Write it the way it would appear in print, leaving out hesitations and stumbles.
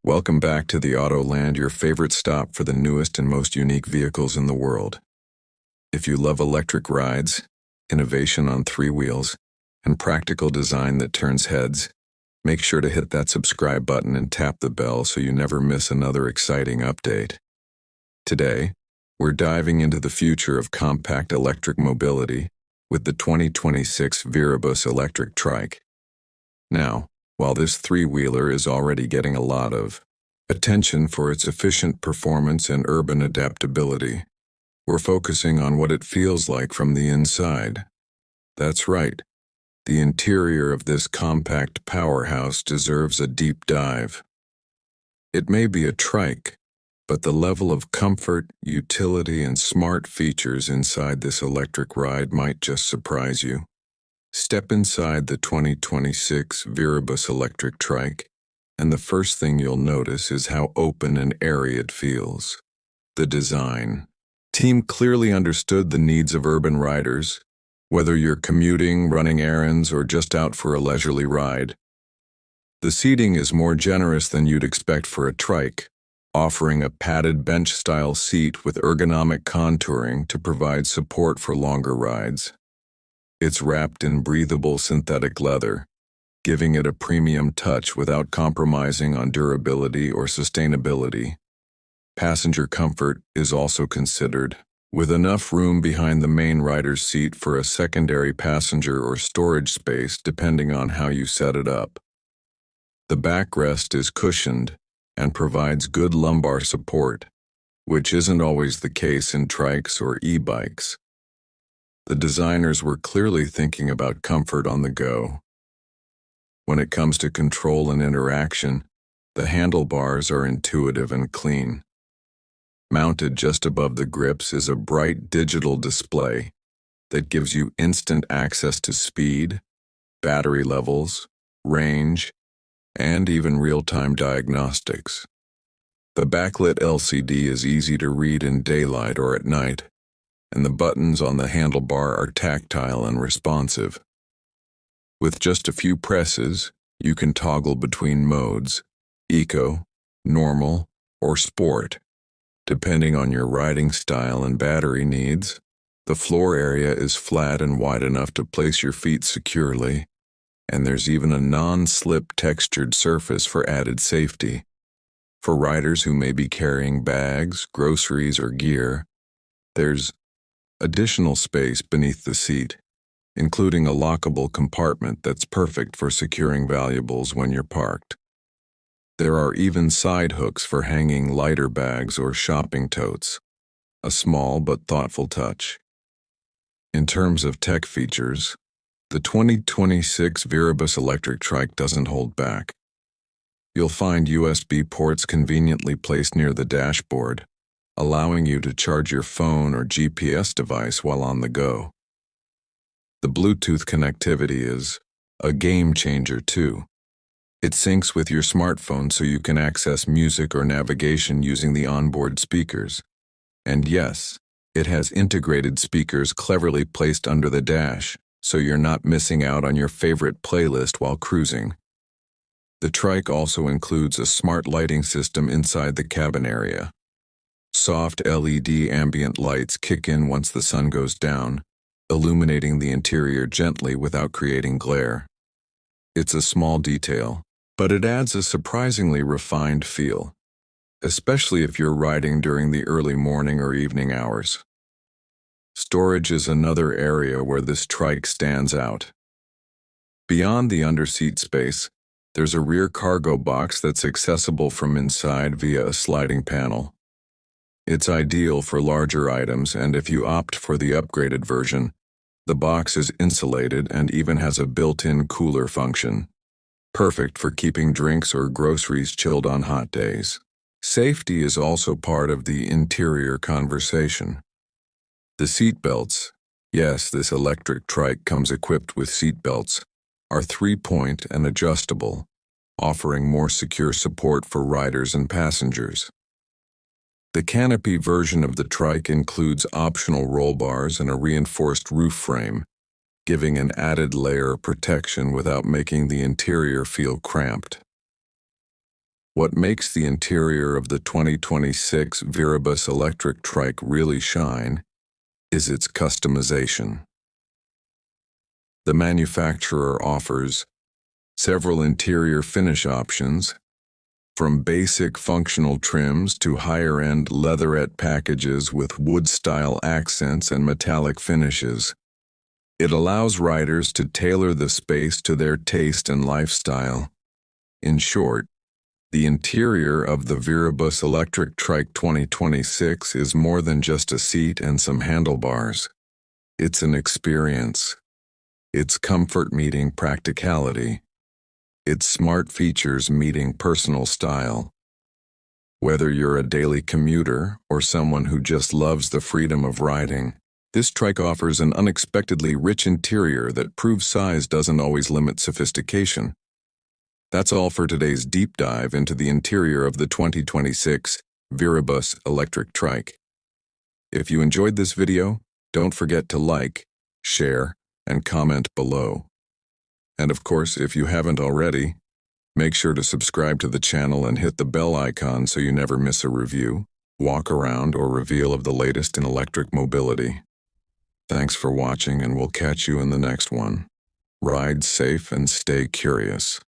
Welcome back to the Autoland, your favorite stop for the newest and most unique vehicles in the world. If you love electric rides, innovation on three wheels, and practical design that turns heads, make sure to hit that subscribe button and tap the bell so you never miss another exciting update. Today, we're diving into the future of compact electric mobility with the 2026 Viribus Electric Trike. Now, while this three-wheeler is already getting a lot of attention for its efficient performance and urban adaptability, we're focusing on what it feels like from the inside. That's right, the interior of this compact powerhouse deserves a deep dive. It may be a trike, but the level of comfort, utility, and smart features inside this electric ride might just surprise you. Step inside the 2026 Viribus Electric Trike, and the first thing you'll notice is how open and airy it feels. The design team clearly understood the needs of urban riders, whether you're commuting, running errands, or just out for a leisurely ride. The seating is more generous than you'd expect for a trike, offering a padded bench-style seat with ergonomic contouring to provide support for longer rides. It's wrapped in breathable synthetic leather, giving it a premium touch without compromising on durability or sustainability. Passenger comfort is also considered, with enough room behind the main rider's seat for a secondary passenger or storage space depending on how you set it up. The backrest is cushioned and provides good lumbar support, which isn't always the case in trikes or e-bikes. The designers were clearly thinking about comfort on the go. When it comes to control and interaction, the handlebars are intuitive and clean. Mounted just above the grips is a bright digital display that gives you instant access to speed, battery levels, range, and even real-time diagnostics. The backlit LCD is easy to read in daylight or at night, and the buttons on the handlebar are tactile and responsive. With just a few presses, you can toggle between modes, eco, normal, or sport. Depending on your riding style and battery needs, the floor area is flat and wide enough to place your feet securely, and there's even a non-slip textured surface for added safety. For riders who may be carrying bags, groceries, or gear, there's additional space beneath the seat, including a lockable compartment that's perfect for securing valuables when you're parked. There are even side hooks for hanging lighter bags or shopping totes, a small but thoughtful touch. In terms of tech features, the 2026 Viribus Electric Trike doesn't hold back. You'll find USB ports conveniently placed near the dashboard, allowing you to charge your phone or GPS device while on the go. The Bluetooth connectivity is a game changer too. It syncs with your smartphone so you can access music or navigation using the onboard speakers. And yes, it has integrated speakers cleverly placed under the dash, so you're not missing out on your favorite playlist while cruising. The Trike also includes a smart lighting system inside the cabin area. Soft LED ambient lights kick in once the sun goes down, illuminating the interior gently without creating glare. It's a small detail, but it adds a surprisingly refined feel, especially if you're riding during the early morning or evening hours. Storage is another area where this trike stands out. Beyond the underseat space, there's a rear cargo box that's accessible from inside via a sliding panel. It's ideal for larger items, and if you opt for the upgraded version, the box is insulated and even has a built-in cooler function, perfect for keeping drinks or groceries chilled on hot days. Safety is also part of the interior conversation. The seat belts, yes, this electric trike comes equipped with seat belts, are 3-point and adjustable, offering more secure support for riders and passengers. The canopy version of the trike includes optional roll bars and a reinforced roof frame, giving an added layer of protection without making the interior feel cramped. What makes the interior of the 2026 Viribus Electric Trike really shine is its customization. The manufacturer offers several interior finish options, from basic functional trims to higher-end leatherette packages with wood-style accents and metallic finishes. It allows riders to tailor the space to their taste and lifestyle. In short, the interior of the Viribus Electric Trike 2026 is more than just a seat and some handlebars. It's an experience. It's comfort meeting practicality. It's smart features meeting personal style. Whether you're a daily commuter or someone who just loves the freedom of riding, this trike offers an unexpectedly rich interior that proves size doesn't always limit sophistication. That's all for today's deep dive into the interior of the 2026 Viribus Electric Trike. If you enjoyed this video, don't forget to like, share, and comment below. And of course, if you haven't already, make sure to subscribe to the channel and hit the bell icon so you never miss a review, walk around, or reveal of the latest in electric mobility. Thanks for watching, and we'll catch you in the next one. Ride safe and stay curious.